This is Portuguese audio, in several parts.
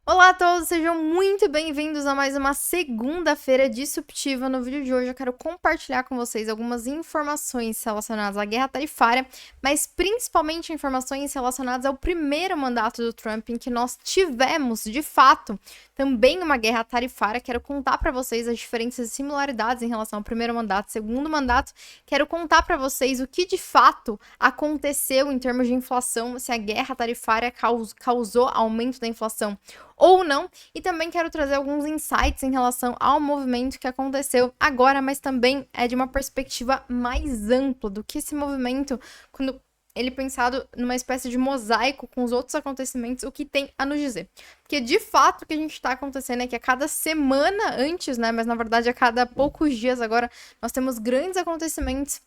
Olá a todos, sejam muito bem-vindos a mais uma segunda-feira disruptiva. No vídeo de hoje eu quero compartilhar com vocês algumas informações relacionadas à guerra tarifária, mas principalmente informações relacionadas ao primeiro mandato do Trump, em que nós tivemos, de fato, também uma guerra tarifária. Quero contar para vocês as diferenças e similaridades em relação ao primeiro mandato e segundo mandato. Quero contar para vocês o que de fato aconteceu em termos de inflação, se a guerra tarifária causou aumento da inflação ou não, e também quero trazer alguns insights em relação ao movimento que aconteceu agora, mas também é de uma perspectiva mais ampla do que esse movimento, quando ele é pensado numa espécie de mosaico com os outros acontecimentos, o que tem a nos dizer. Porque, de fato, o que a gente está acontecendo é que a cada semana antes, né, mas na verdade a cada poucos dias agora, nós temos grandes acontecimentos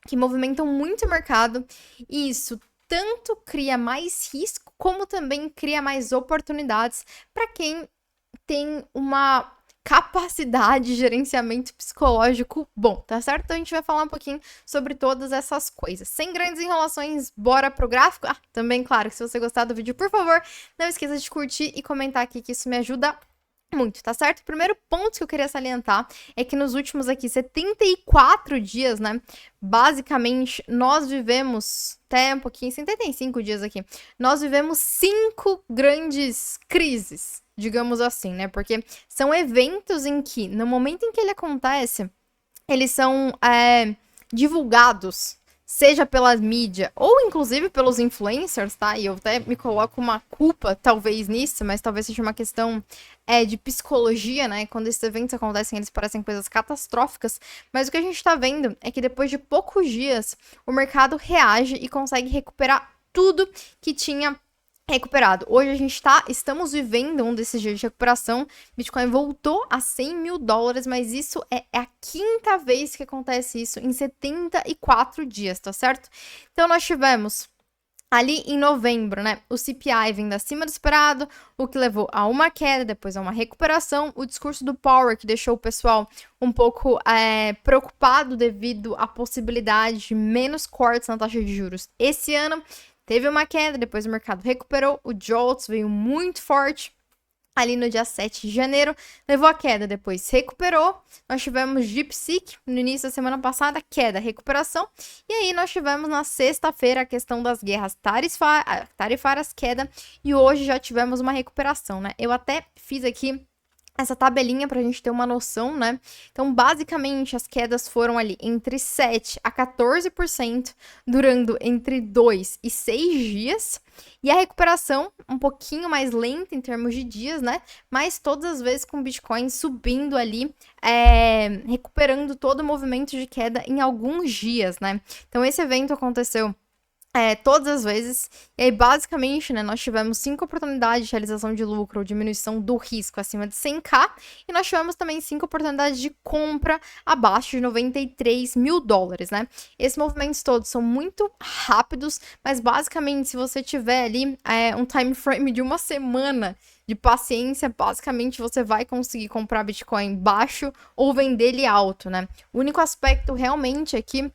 que movimentam muito o mercado, e isso tanto cria mais risco, como também cria mais oportunidades para quem tem uma capacidade de gerenciamento psicológico bom, tá certo? Então a gente vai falar um pouquinho sobre todas essas coisas. Sem grandes enrolações, bora pro gráfico? Também, claro, que se você gostar do vídeo, por favor, não esqueça de curtir e comentar aqui, que isso me ajuda muito, tá certo? O primeiro ponto que eu queria salientar é que nos últimos aqui 74 dias, né, basicamente nós vivemos, até um pouquinho, 75 dias aqui, nós vivemos 5 grandes crises, digamos assim, né, porque são eventos em que, no momento em que ele acontece, eles são divulgados, seja pelas mídias ou inclusive pelos influencers, tá? E eu até me coloco uma culpa, talvez, nisso, mas talvez seja uma questão de psicologia, né? Quando esses eventos acontecem, eles parecem coisas catastróficas, mas o que a gente tá vendo é que depois de poucos dias, o mercado reage e consegue recuperar tudo que tinha recuperado. Hoje estamos vivendo um desses dias de recuperação. Bitcoin voltou a 100 mil dólares, mas isso é a quinta vez que acontece isso em 74 dias, tá certo? Então nós tivemos ali em novembro, né, o CPI vindo acima do esperado, o que levou a uma queda, depois a uma recuperação. O discurso do Powell, que deixou o pessoal um pouco preocupado devido à possibilidade de menos cortes na taxa de juros esse ano. Teve uma queda, depois o mercado recuperou, o JOLTS veio muito forte ali no dia 7 de janeiro, levou a queda, depois recuperou. Nós tivemos DeepSeek no início da semana passada, queda, recuperação. E aí nós tivemos na sexta-feira a questão das guerras tarifárias, queda, e hoje já tivemos uma recuperação, né? Eu até fiz aqui essa tabelinha para a gente ter uma noção, né? Então, basicamente, as quedas foram ali entre 7 a 14%, durando entre 2 e 6 dias. E a recuperação um pouquinho mais lenta em termos de dias, né? Mas todas as vezes com o Bitcoin subindo ali, recuperando todo o movimento de queda em alguns dias, né? Então, esse evento aconteceu todas as vezes. E aí, basicamente, né, nós tivemos 5 oportunidades de realização de lucro ou diminuição do risco acima de 100k, e nós tivemos também 5 oportunidades de compra abaixo de 93 mil dólares, né? Esses movimentos todos são muito rápidos, mas basicamente, se você tiver ali um time frame de uma semana de paciência, basicamente você vai conseguir comprar Bitcoin baixo ou vender ele alto, né? O único aspecto realmente aqui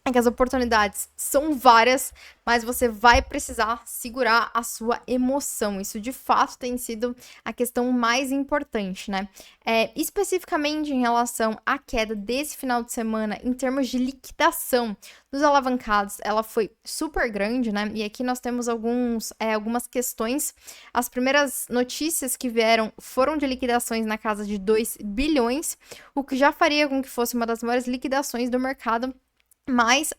é que as oportunidades são várias, mas você vai precisar segurar a sua emoção. Isso, de fato, tem sido a questão mais importante, né? Especificamente em relação à queda desse final de semana, em termos de liquidação dos alavancados, ela foi super grande, né? E aqui nós temos algumas questões. As primeiras notícias que vieram foram de liquidações na casa de 2 bilhões, o que já faria com que fosse uma das maiores liquidações do mercado. Mas,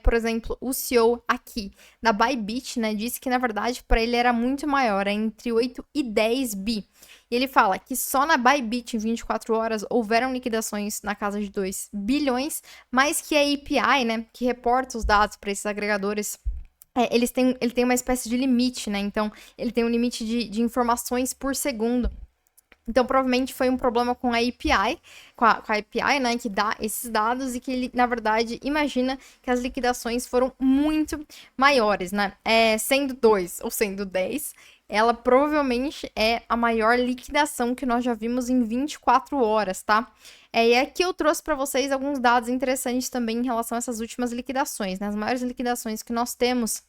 por exemplo, o CEO aqui da Bybit, né, disse que, na verdade, para ele era muito maior, entre 8 e 10 bi. E ele fala que só na Bybit, em 24 horas, houveram liquidações na casa de 2 bilhões, mas que a API, né, que reporta os dados para esses agregadores, ele tem uma espécie de limite, né? Então, ele tem um limite de informações por segundo. Então, provavelmente foi um problema com a API, com a API, né, que dá esses dados, e que ele, na verdade, imagina que as liquidações foram muito maiores, né? Sendo 2 ou sendo 10, ela provavelmente é a maior liquidação que nós já vimos em 24 horas, tá? E aqui eu trouxe para vocês alguns dados interessantes também em relação a essas últimas liquidações, né? As maiores liquidações que nós temos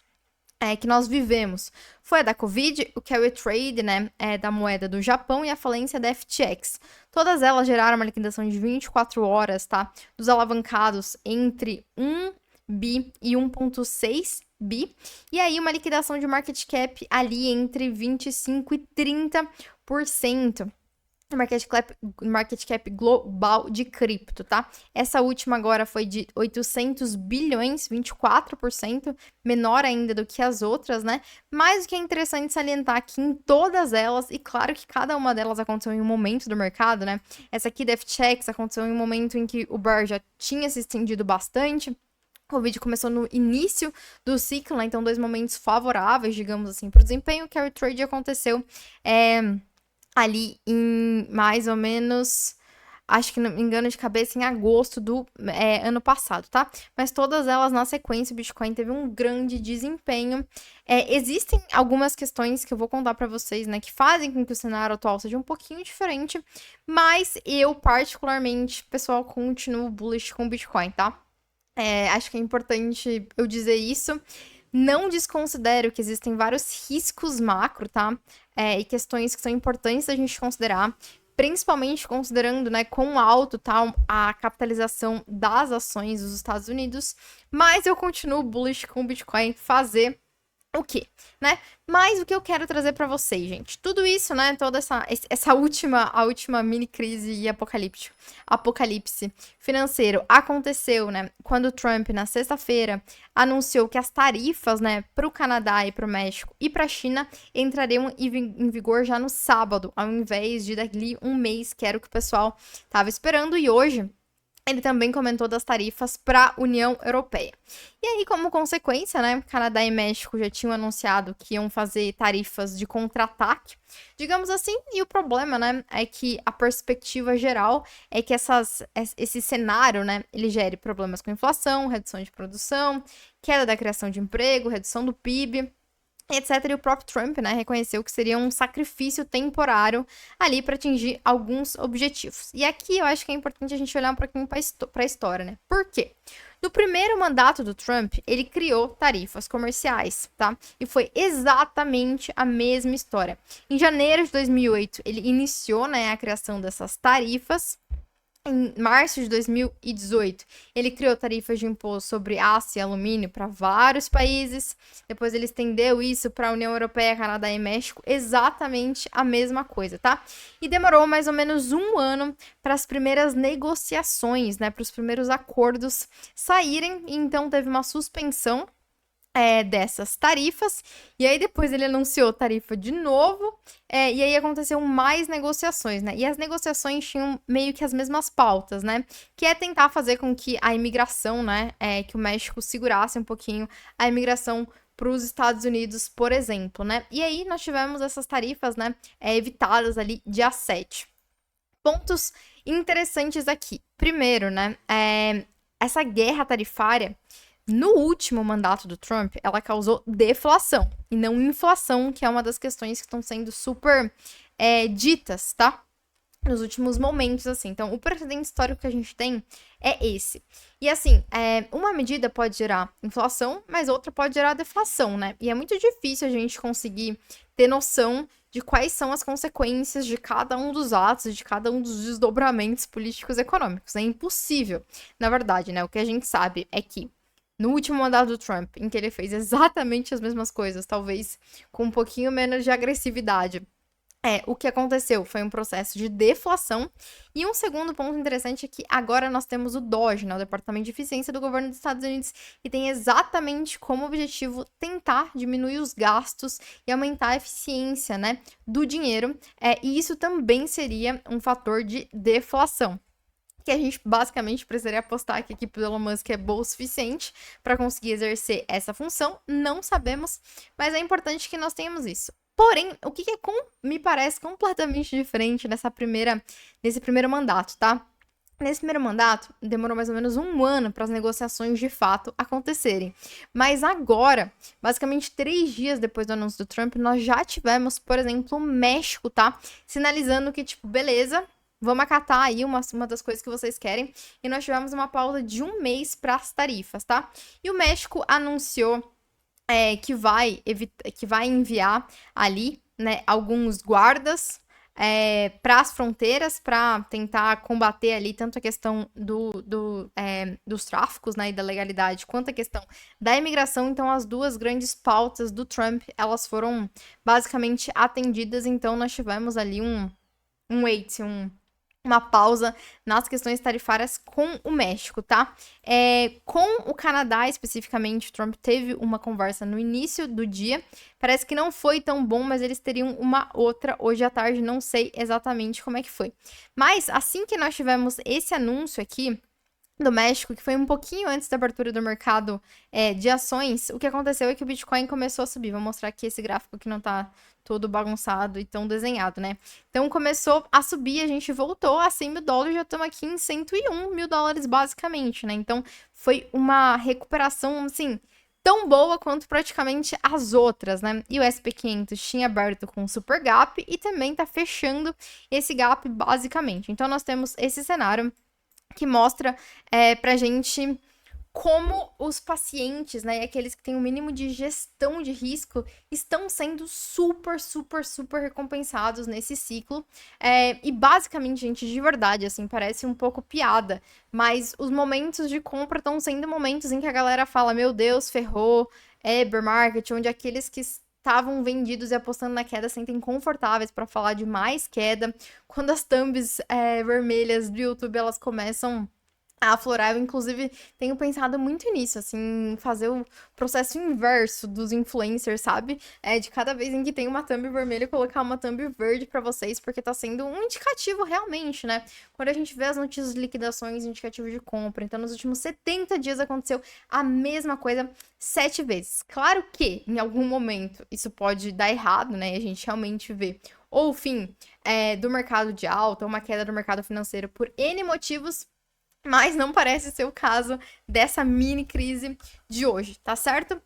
que nós vivemos foi a da Covid, o carry trade, né, da moeda do Japão e a falência da FTX. Todas elas geraram uma liquidação de 24 horas, tá? Dos alavancados entre 1 bi e 1,6 bi. E aí uma liquidação de market cap ali entre 25% e 30%. Market cap global de cripto, tá? Essa última agora foi de 800 bilhões, 24%, menor ainda do que as outras, né? Mas o que é interessante salientar que em todas elas, e claro que cada uma delas aconteceu em um momento do mercado, né? Essa aqui da FTX aconteceu em um momento em que o bear já tinha se estendido bastante. O vídeo começou no início do ciclo, né? Então 2 momentos favoráveis, digamos assim, para o desempenho. O carry trade aconteceu ali em mais ou menos, acho que não me engano de cabeça, em agosto do ano passado, tá? Mas todas elas na sequência, o Bitcoin teve um grande desempenho. Existem algumas questões que eu vou contar para vocês, né, que fazem com que o cenário atual seja um pouquinho diferente, mas eu particularmente, pessoal, continuo bullish com o Bitcoin, tá? Acho que é importante eu dizer isso. Não desconsidero que existem vários riscos macro, tá? E questões que são importantes a gente considerar, principalmente considerando, né, quão alto tá a capitalização das ações dos Estados Unidos, mas eu continuo bullish com o Bitcoin fazer o quê, né? Mas o que eu quero trazer para vocês, gente, tudo isso, né, toda essa última mini crise e apocalipse financeiro aconteceu, né, quando o Trump, na sexta-feira, anunciou que as tarifas, né, para o Canadá e para o México e para a China entrariam em vigor já no sábado, ao invés de daqui um mês, que era o que o pessoal estava esperando, e hoje ele também comentou das tarifas para a União Europeia. E aí, como consequência, né, Canadá e México já tinham anunciado que iam fazer tarifas de contra-ataque, digamos assim, e o problema, né, é que a perspectiva geral é que esse cenário, né, ele gere problemas com inflação, redução de produção, queda da criação de emprego, redução do PIB, etc. E o próprio Trump, né, reconheceu que seria um sacrifício temporário ali para atingir alguns objetivos. E aqui eu acho que é importante a gente olhar um pouquinho para a história, né? Por quê? No primeiro mandato do Trump, ele criou tarifas comerciais, tá? E foi exatamente a mesma história. Em janeiro de 2008, ele iniciou, né, a criação dessas tarifas. Em março de 2018, ele criou tarifas de imposto sobre aço e alumínio para vários países. Depois ele estendeu isso para a União Europeia, Canadá e México, exatamente a mesma coisa, tá? E demorou mais ou menos um ano para as primeiras negociações, né, para os primeiros acordos saírem. E então teve uma suspensão dessas tarifas, e aí depois ele anunciou tarifa de novo, e aí aconteceu mais negociações, né? E as negociações tinham meio que as mesmas pautas, né? Que é tentar fazer com que a imigração, né, que o México segurasse um pouquinho a imigração para os Estados Unidos, por exemplo, né? E aí nós tivemos essas tarifas, né, evitadas ali dia 7. Pontos interessantes aqui. Primeiro, né, essa guerra tarifária no último mandato do Trump, ela causou deflação e não inflação, que é uma das questões que estão sendo super ditas, tá? Nos últimos momentos, assim. Então, o precedente histórico que a gente tem é esse. E, assim, uma medida pode gerar inflação, mas outra pode gerar deflação, né? E é muito difícil a gente conseguir ter noção de quais são as consequências de cada um dos atos, de cada um dos desdobramentos políticos e econômicos. É impossível, na verdade, né? O que a gente sabe é que no último mandato do Trump, em que ele fez exatamente as mesmas coisas, talvez com um pouquinho menos de agressividade, o que aconteceu foi um processo de deflação. E um segundo ponto interessante é que agora nós temos o DOGE, né, o Departamento de Eficiência do Governo dos Estados Unidos, que tem exatamente como objetivo tentar diminuir os gastos e aumentar a eficiência, né, do dinheiro. E isso também seria um fator de deflação, que a gente basicamente precisaria apostar que a equipe do Elon Musk é boa o suficiente para conseguir exercer essa função. Não sabemos, mas é importante que nós tenhamos isso. Porém, o que me parece completamente diferente nesse primeiro mandato, tá? Nesse primeiro mandato, demorou mais ou menos um ano para as negociações de fato acontecerem. Mas agora, basicamente 3 dias depois do anúncio do Trump, nós já tivemos, por exemplo, o México, tá? Sinalizando que, tipo, beleza, vamos acatar aí uma das coisas que vocês querem. E nós tivemos uma pausa de um mês para as tarifas, tá? E o México anunciou que vai enviar ali, né, alguns guardas para as fronteiras para tentar combater ali tanto a questão dos tráficos, né, e da legalidade, quanto a questão da imigração. Então, as duas grandes pautas do Trump, elas foram basicamente atendidas. Então, nós tivemos ali uma pausa nas questões tarifárias com o México, tá? Com o Canadá, especificamente, o Trump teve uma conversa no início do dia. Parece que não foi tão bom, mas eles teriam uma outra hoje à tarde, não sei exatamente como é que foi. Mas, assim que nós tivemos esse anúncio aqui do México, que foi um pouquinho antes da abertura do mercado de ações, o que aconteceu é que o Bitcoin começou a subir. Vou mostrar aqui esse gráfico que não tá todo bagunçado e tão desenhado, né? Então começou a subir, a gente voltou a 100 mil dólares, já estamos aqui em 101 mil dólares basicamente, né? Então foi uma recuperação, assim, tão boa quanto praticamente as outras, né? E o SP500 tinha aberto com super gap e também tá fechando esse gap basicamente. Então nós temos esse cenário que mostra pra gente como os pacientes, né, aqueles que têm o mínimo de gestão de risco, estão sendo super, super, super recompensados nesse ciclo. E basicamente, gente, de verdade, assim, parece um pouco piada, mas os momentos de compra estão sendo momentos em que a galera fala, meu Deus, ferrou, bear market, onde aqueles que estavam vendidos e apostando na queda sentem confortáveis para falar de mais queda. Quando as thumbs vermelhas do YouTube, elas começam a aflorar, eu inclusive tenho pensado muito nisso, assim, fazer o processo inverso dos influencers, sabe? De cada vez em que tem uma thumb vermelha, colocar uma thumb verde pra vocês, porque tá sendo um indicativo realmente, né? Quando a gente vê as notícias de liquidações, indicativo de compra. Então, nos últimos 70 dias aconteceu a mesma coisa 7 vezes. Claro que, em algum momento, isso pode dar errado, né? E a gente realmente vê ou o fim do mercado de alta, ou uma queda do mercado financeiro por N motivos, mas não parece ser o caso dessa mini crise de hoje, tá certo?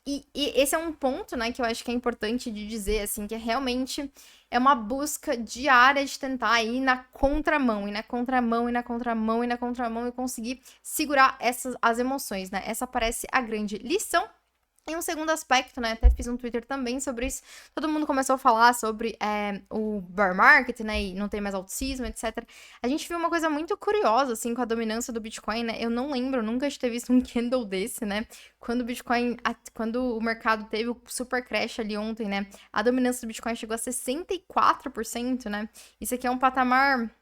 E esse é um ponto, né, que eu acho que é importante de dizer, assim, que realmente é uma busca diária de tentar ir na contramão, e na contramão, e na contramão, e na contramão, e conseguir segurar as emoções, né? Essa parece a grande lição. E um segundo aspecto, né, até fiz um Twitter também sobre isso, todo mundo começou a falar sobre o bear market, né, e não tem mais altíssimo, etc. A gente viu uma coisa muito curiosa, assim, com a dominância do Bitcoin, né, eu não lembro nunca de ter visto um candle desse, né, quando o mercado teve o super crash ali ontem, né, a dominância do Bitcoin chegou a 64%, né, isso aqui é um patamar, deixa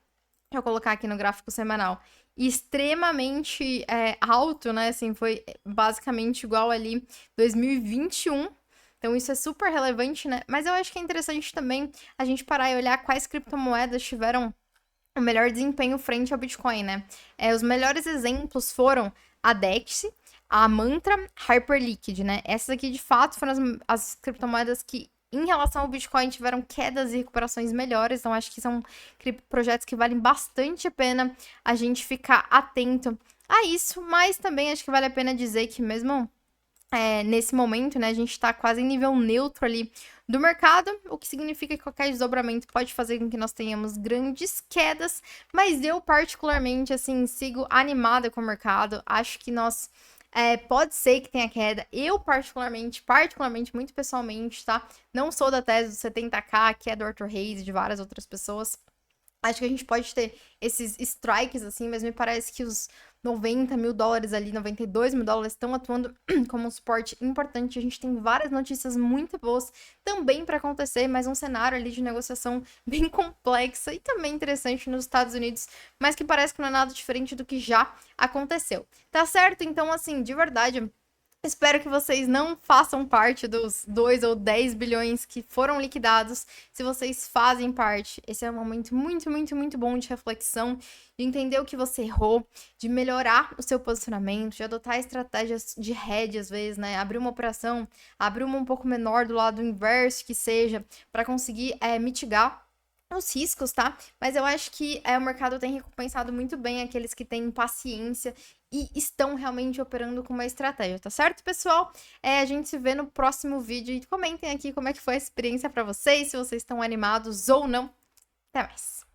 eu colocar aqui no gráfico semanal, extremamente alto, né? Assim, foi basicamente igual ali 2021. Então, isso é super relevante, né? Mas eu acho que é interessante também a gente parar e olhar quais criptomoedas tiveram o melhor desempenho frente ao Bitcoin, né? Os melhores exemplos foram a DEX, a Mantra, Hyperliquid, né? Essas aqui, de fato, foram as criptomoedas que em relação ao Bitcoin, tiveram quedas e recuperações melhores. Então, acho que são projetos que valem bastante a pena a gente ficar atento a isso. Mas também acho que vale a pena dizer que mesmo nesse momento, né, a gente está quase em nível neutro ali do mercado, o que significa que qualquer desdobramento pode fazer com que nós tenhamos grandes quedas. Mas eu, particularmente, assim, sigo animada com o mercado. Acho que nós... pode ser que tenha queda. Eu, particularmente, muito pessoalmente, tá? Não sou da tese do 70k, que é do Arthur Hayes e de várias outras pessoas. Acho que a gente pode ter esses strikes, assim, mas me parece que os 90 mil dólares ali, 92 mil dólares estão atuando como um suporte importante. A gente tem várias notícias muito boas também para acontecer, mas um cenário ali de negociação bem complexa e também interessante nos Estados Unidos, mas que parece que não é nada diferente do que já aconteceu. Tá certo? Então, assim, de verdade, espero que vocês não façam parte dos 2 ou 10 bilhões que foram liquidados. Se vocês fazem parte, esse é um momento muito, muito, muito bom de reflexão, de entender o que você errou, de melhorar o seu posicionamento, de adotar estratégias de hedge, às vezes, né? Abrir uma operação, abrir uma um pouco menor do lado inverso que seja, para conseguir mitigar os riscos, tá? Mas eu acho que o mercado tem recompensado muito bem aqueles que têm paciência e estão realmente operando com uma estratégia, tá certo, pessoal? A gente se vê no próximo vídeo e comentem aqui como é que foi a experiência para vocês, se vocês estão animados ou não. Até mais!